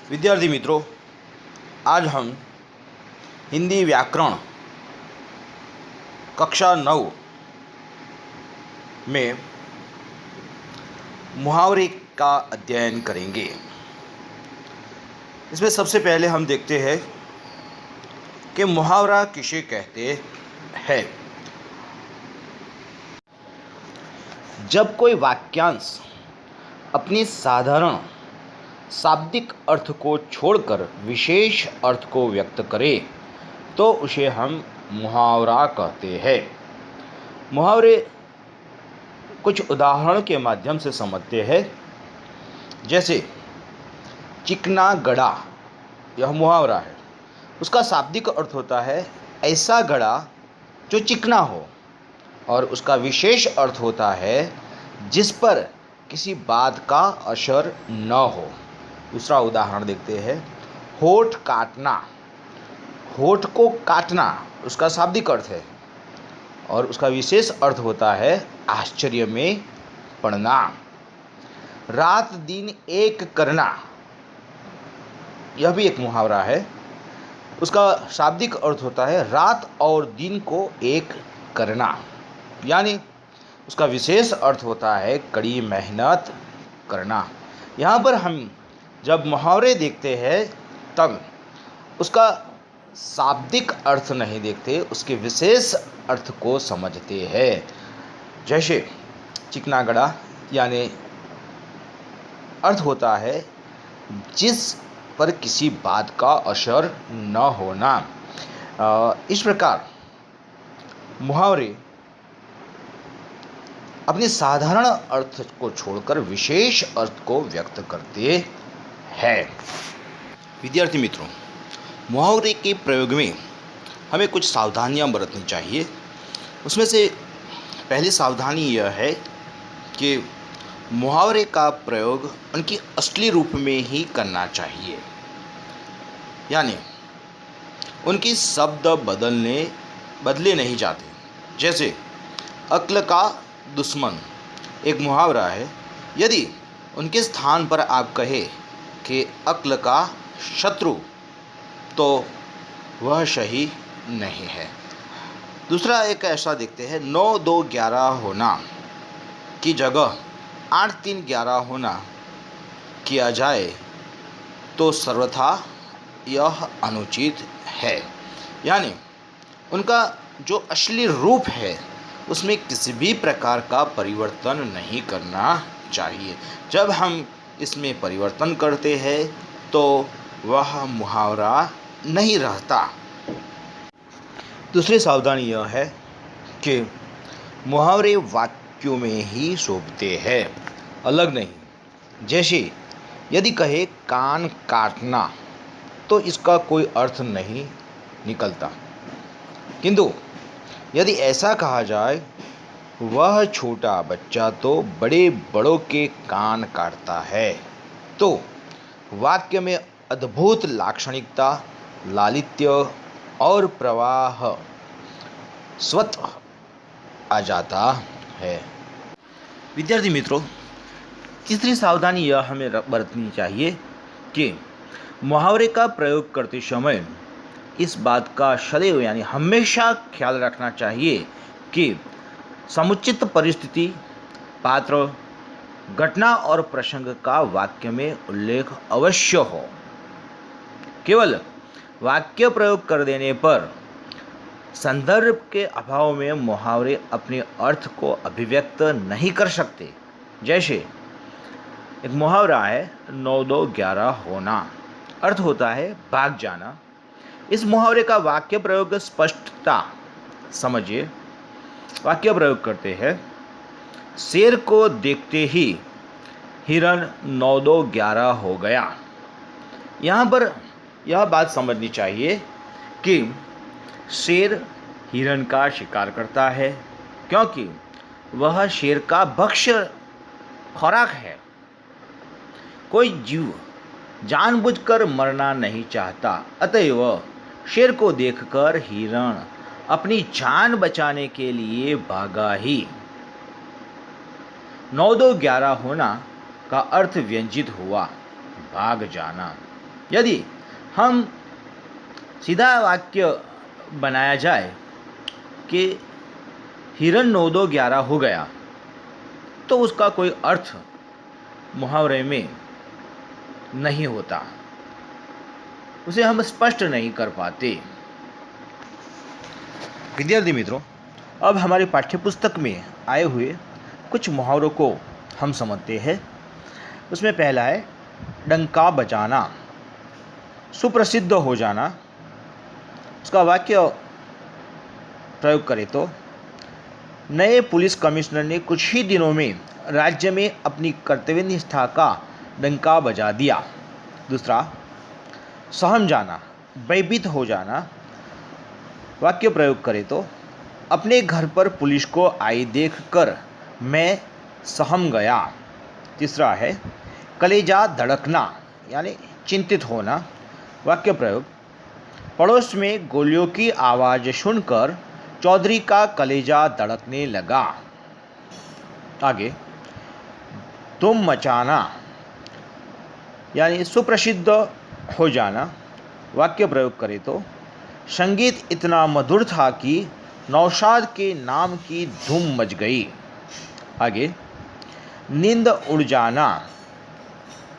विद्यार्थी मित्रों, आज हम हिंदी व्याकरण कक्षा 9 में मुहावरे का अध्ययन करेंगे। इसमें सबसे पहले हम देखते हैं कि मुहावरा किसे कहते हैं। जब कोई वाक्यांश अपनी साधारण शाब्दिक अर्थ को छोड़कर विशेष अर्थ को व्यक्त करे तो उसे हम मुहावरा कहते हैं। मुहावरे कुछ उदाहरण के माध्यम से समझते हैं। जैसे चिकना गड़ा, यह मुहावरा है। उसका शाब्दिक अर्थ होता है ऐसा गड़ा जो चिकना हो, और उसका विशेष अर्थ होता है जिस पर किसी बात का असर न हो। दूसरा उदाहरण देखते हैं, होठ काटना। होठ को काटना उसका शाब्दिक अर्थ है, और उसका विशेष अर्थ होता है आश्चर्य में पड़ना। रात दिन एक करना, यह भी एक मुहावरा है। उसका शाब्दिक अर्थ होता है रात और दिन को एक करना, यानी उसका विशेष अर्थ होता है कड़ी मेहनत करना। यहाँ पर हम जब मुहावरे देखते हैं तब उसका शाब्दिक अर्थ नहीं देखते, उसके विशेष अर्थ को समझते हैं। जैसे चिकना गड़ा, यानी अर्थ होता है जिस पर किसी बात का असर न होना। इस प्रकार मुहावरे अपने साधारण अर्थ को छोड़कर विशेष अर्थ को व्यक्त करते हैं। विद्यार्थी मित्रों, मुहावरे के प्रयोग में हमें कुछ सावधानियां बरतनी चाहिए। उसमें से पहली सावधानी यह है कि मुहावरे का प्रयोग उनकी असली रूप में ही करना चाहिए, यानी उनके शब्द बदले नहीं जाते। जैसे अक्ल का दुश्मन एक मुहावरा है। यदि उनके स्थान पर आप कहें कि अक्ल का शत्रु, तो वह सही नहीं है। दूसरा एक ऐसा देखते हैं, 9 2 11 होना की जगह 8 3 11 होना किया जाए तो सर्वथा यह अनुचित है। यानी उनका जो असली रूप है उसमें किसी भी प्रकार का परिवर्तन नहीं करना चाहिए। जब हम इसमें परिवर्तन करते हैं तो वह मुहावरा नहीं रहता। दूसरी सावधानी यह है कि मुहावरे वाक्यों में ही शोभते हैं, अलग नहीं। जैसे यदि कहे कान काटना तो इसका कोई अर्थ नहीं निकलता, किंतु यदि ऐसा कहा जाए वह छोटा बच्चा तो बड़े बड़ों के कान काटता है, तो वाक्य में अद्भुत लाक्षणिकता, लालित्य और प्रवाह स्वतः आ जाता है। विद्यार्थी मित्रों, तीसरी सावधानी यह हमें बरतनी चाहिए कि मुहावरे का प्रयोग करते समय इस बात का सदैव यानी हमेशा ख्याल रखना चाहिए कि समुचित परिस्थिति, पात्र, घटना और प्रसंग का वाक्य में उल्लेख अवश्य हो। केवल वाक्य प्रयोग कर देने पर संदर्भ के अभाव में मुहावरे अपने अर्थ को अभिव्यक्त नहीं कर सकते। जैसे एक मुहावरा है 9 2 11 होना, अर्थ होता है भाग जाना। इस मुहावरे का वाक्य प्रयोग स्पष्टता समझिए। वाक्य प्रयोग करते हैं, शेर को देखते ही हिरण 9 2 11 हो गया। यहाँ पर यह बात समझनी चाहिए कि शेर हिरण का शिकार करता है क्योंकि वह शेर का भक्ष्य खुराक है। कोई जीव जानबूझकर मरना नहीं चाहता, अतएव शेर को देखकर हिरण अपनी जान बचाने के लिए भागा ही। 9 2 11 होना का अर्थ व्यंजित हुआ, भाग जाना। यदि हम सीधा वाक्य बनाया जाए कि हिरन 9-2-11 हो गया, तो उसका कोई अर्थ मुहावरे में नहीं होता, उसे हम स्पष्ट नहीं कर पाते। विद्यार्थी मित्रों, अब हमारी पाठ्यपुस्तक में आए हुए कुछ मुहावरों को हम समझते हैं। उसमें पहला है डंका बजाना, सुप्रसिद्ध हो जाना। उसका वाक्य प्रयोग करें तो, नए पुलिस कमिश्नर ने कुछ ही दिनों में राज्य में अपनी कर्तव्यनिष्ठा का डंका बजा दिया। दूसरा, सहम जाना, भयभीत हो जाना। वाक्य प्रयोग करें तो, अपने घर पर पुलिस को आई देखकर मैं सहम गया। तीसरा है कलेजा धड़कना, यानी चिंतित होना। वाक्य प्रयोग, पड़ोस में गोलियों की आवाज़ सुनकर चौधरी का कलेजा धड़कने लगा। आगे, धूम मचाना, यानी सुप्रसिद्ध हो जाना। वाक्य प्रयोग करें तो, संगीत इतना मधुर था कि नौशाद के नाम की धूम मच गई। आगे, नींद उड़ जाना,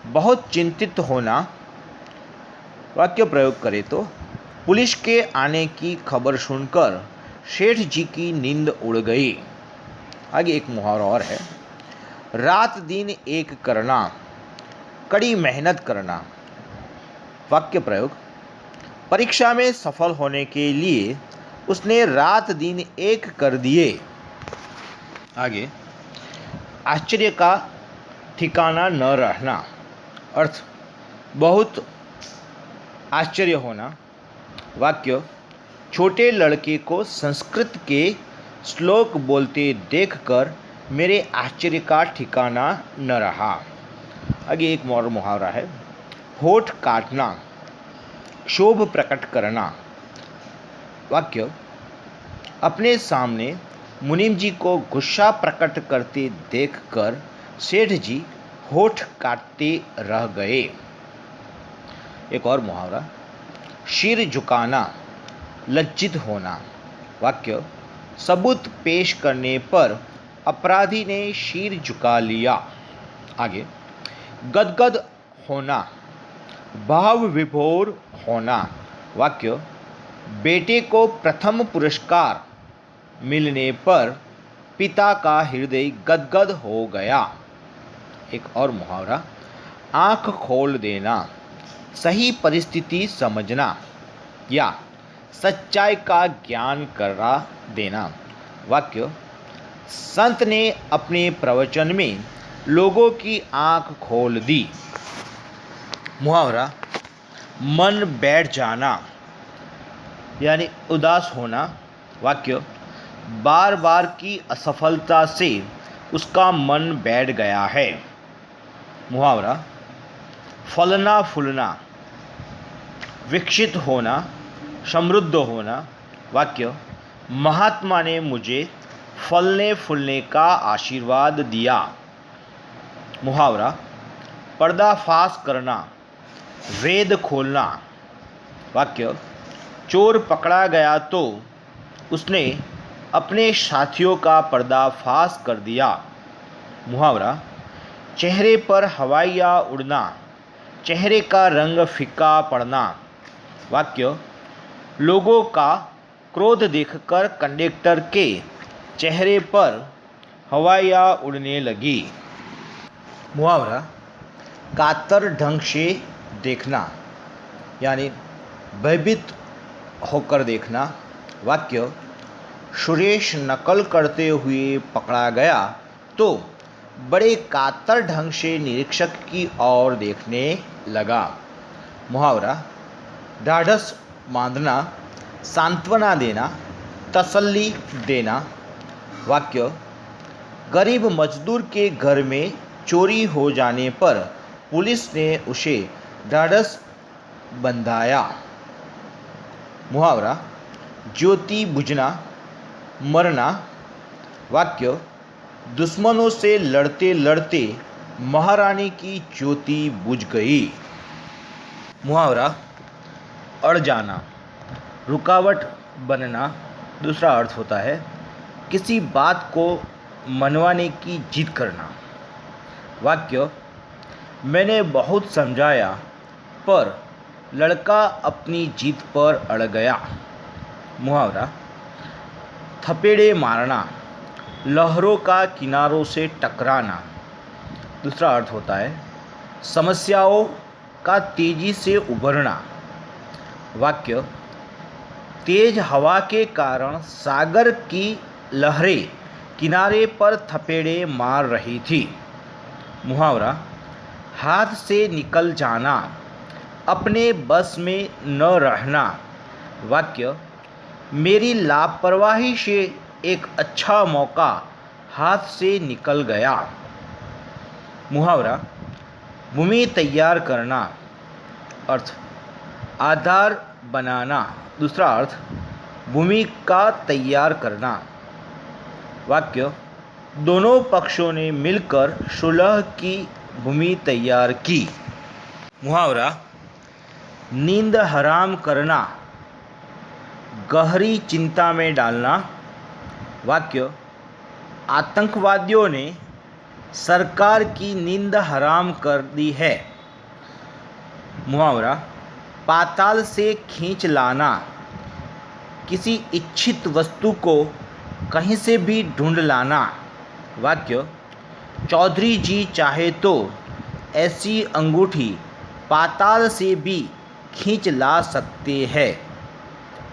बहुत चिंतित होना। वाक्य प्रयोग करें तो, पुलिस के आने की खबर सुनकर सेठ जी की नींद उड़ गई। आगे एक मुहावरा और है, रात दिन एक करना, कड़ी मेहनत करना। वाक्य प्रयोग, परीक्षा में सफल होने के लिए उसने रात दिन एक कर दिए। आगे, आश्चर्य का ठिकाना न रहना, अर्थ बहुत आश्चर्य होना। वाक्य, छोटे लड़के को संस्कृत के श्लोक बोलते देखकर मेरे आश्चर्य का ठिकाना न रहा। आगे एक और मुहावरा है, होठ काटना, क्षोभ प्रकट करना। वाक्य, अपने सामने मुनीम जी को गुस्सा प्रकट करते देखकर सेठ जी होठ काटते रह गए। एक और मुहावरा, सिर झुकाना, लज्जित होना। वाक्य, सबूत पेश करने पर अपराधी ने सिर झुका लिया। आगे, गदगद होना, भाव विभोर होना। वाक्य, बेटे को प्रथम पुरस्कार मिलने पर पिता का हृदय गदगद हो गया। एक और मुहावरा, आँख खोल देना, सही परिस्थिति समझना या सच्चाई का ज्ञान करा देना। वाक्य, संत ने अपने प्रवचन में लोगों की आँख खोल दी। मुहावरा, मन बैठ जाना, यानी उदास होना। वाक्य, बार बार की असफलता से उसका मन बैठ गया है। मुहावरा, फलना फूलना, विकसित होना, समृद्ध होना। वाक्य, महात्मा ने मुझे फलने फूलने का आशीर्वाद दिया। मुहावरा, पर्दाफाश करना, वेद खोलना। वाक्य, चोर पकड़ा गया तो उसने अपने साथियों का पर्दाफाश कर दिया। मुहावरा, चेहरे पर हवाइयाँ उड़ना, चेहरे का रंग फीका पड़ना। वाक्य, लोगों का क्रोध देखकर कंडक्टर के चेहरे पर हवाइयाँ उड़ने लगी। मुहावरा, कातर ढंग से देखना, यानी भयभीत होकर देखना। वाक्य, सुरेश नकल करते हुए पकड़ा गया तो बड़े कातर ढंग से निरीक्षक की ओर देखने लगा। मुहावरा, ढाढ़स बांधना, सांत्वना देना, तसल्ली देना। वाक्य, गरीब मजदूर के घर में चोरी हो जाने पर पुलिस ने उसे ढाढ़स बंधाया। मुहावरा, ज्योति बुझना, मरना। वाक्य, दुश्मनों से लड़ते लड़ते महारानी की ज्योति बुझ गई। मुहावरा अड़ जाना, रुकावट बनना। दूसरा अर्थ होता है किसी बात को मनवाने की जिद करना। वाक्य मैंने बहुत समझाया पर लड़का अपनी जिद पर अड़ गया। मुहावरा थपेड़े मारना, लहरों का किनारों से टकराना। दूसरा अर्थ होता है समस्याओं का तेजी से उभरना। वाक्य तेज हवा के कारण सागर की लहरें किनारे पर थपेड़े मार रही थी। मुहावरा हाथ से निकल जाना, अपने बस में न रहना। वाक्य मेरी लापरवाही से एक अच्छा मौका हाथ से निकल गया। मुहावरा भूमि तैयार करना, अर्थ आधार बनाना। दूसरा अर्थ भूमि का तैयार करना। वाक्य दोनों पक्षों ने मिलकर सुलह की भूमि तैयार की। मुहावरा नींद हराम करना, गहरी चिंता में डालना। वाक्य आतंकवादियों ने सरकार की नींद हराम कर दी है। मुहावरा पाताल से खींच लाना, किसी इच्छित वस्तु को कहीं से भी ढूंढ लाना। वाक्य चौधरी जी चाहे तो ऐसी अंगूठी पाताल से भी खींच ला सकते हैं।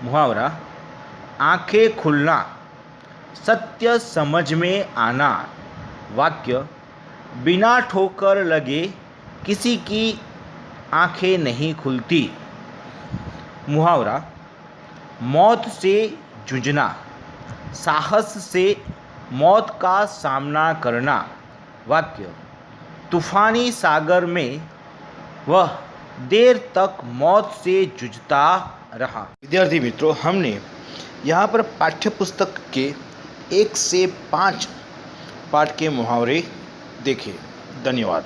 मुहावरा आंखें खुलना, सत्य समझ में आना। वाक्य बिना ठोकर लगे किसी की आंखें नहीं खुलती। मुहावरा मौत से जूझना, साहस से मौत का सामना करना। वाक्य तूफानी सागर में वह देर तक मौत से जूझता रहा। विद्यार्थी मित्रों, हमने यहाँ पर पाठ्यपुस्तक के 1 से 5 पाठ के मुहावरे देखे। धन्यवाद।